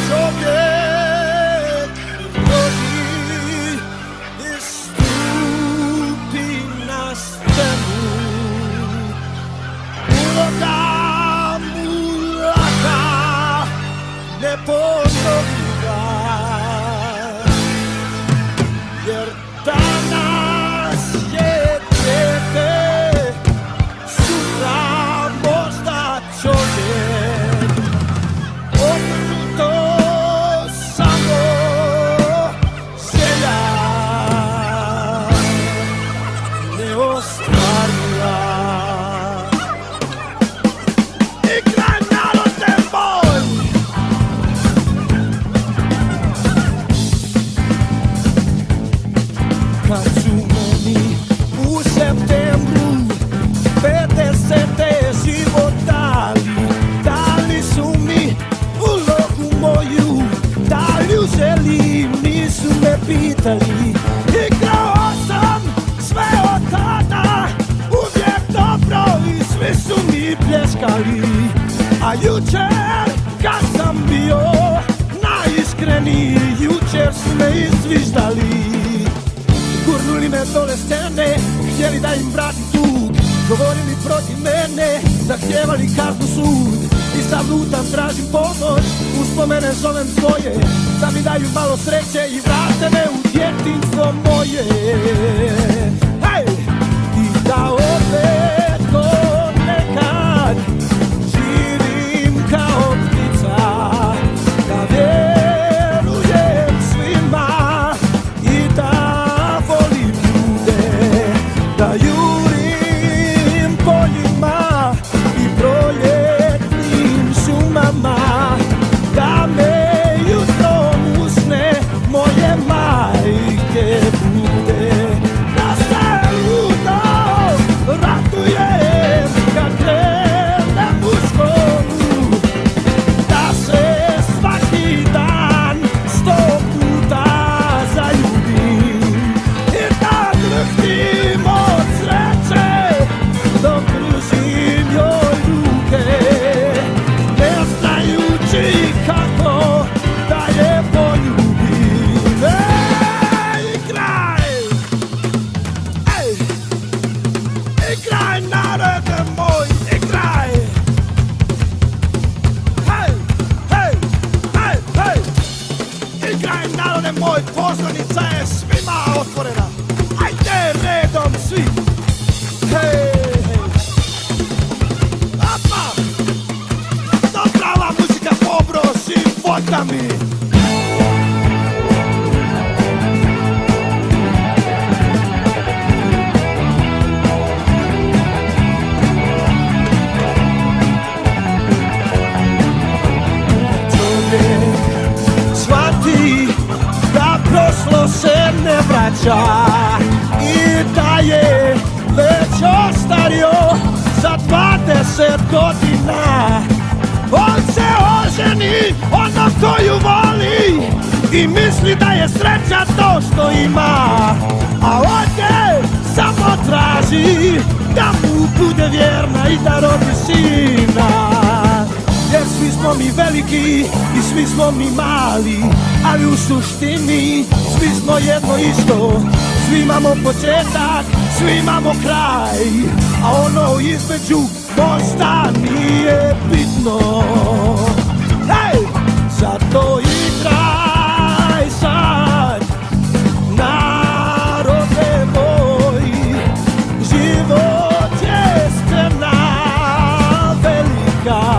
Čovjek rodi i stupi na scenu, uloga mulaka ne pozoviva, jer danas je dijete, sutra možda čovjek. Obrnuto samo želja neostvarila. Igraj narode moj! Kad su meni u septembru 50-te život dali su mi ulogu moju, da li želim, nisu me pitali. Igrao sam sve od tada, uvijek dobro i svi su mi pljeskali. A jučer kad sam bio najiskreniji, jučer su me izviždali. Gurnuli me dole scene, htjeli da im vratim dug, govorili protiv mene, zahtjevali kartu sud. I sad lutam, tražim pomoć, uspomene zovem svoje, da mi daju malo sreće i vrate me u djetinjstvo moje. Hej! I da opet ko nekad živim kao ptica, da vjerujem svima i da volim ljude, da jurim poljima i proljetnim šumama, da me jutrom usne moje majke bude, da se ludo ratujem kad krenem u školu, da se svaki dan 100 puta zaljubim i da drhtim od sreće dok pružim joj ruke, ne znajući kako da je poljubim. Igraj! Igraj narode moj, igraj! Igraj narode moj, pozornica je svima otvorena. Ajde redom svi! Apa! Dobra ova muzika pobroši fotami! Čovjek shvati da prošlo se ne vraća i da je već ostario za 20 godina. On se oženi, ono koju voli, i misli da je sreća to što ima, a ovdje samo traži da mu bude vjerna i da rodi sina. Jer svi smo mi veliki i svi smo mi mali, ali u suštini svi smo jedno isto. Svi imamo početak, svi imamo kraj, a ono između možda nije bitno. Hej! Zato igraj sad, narode moj, život je scena velika.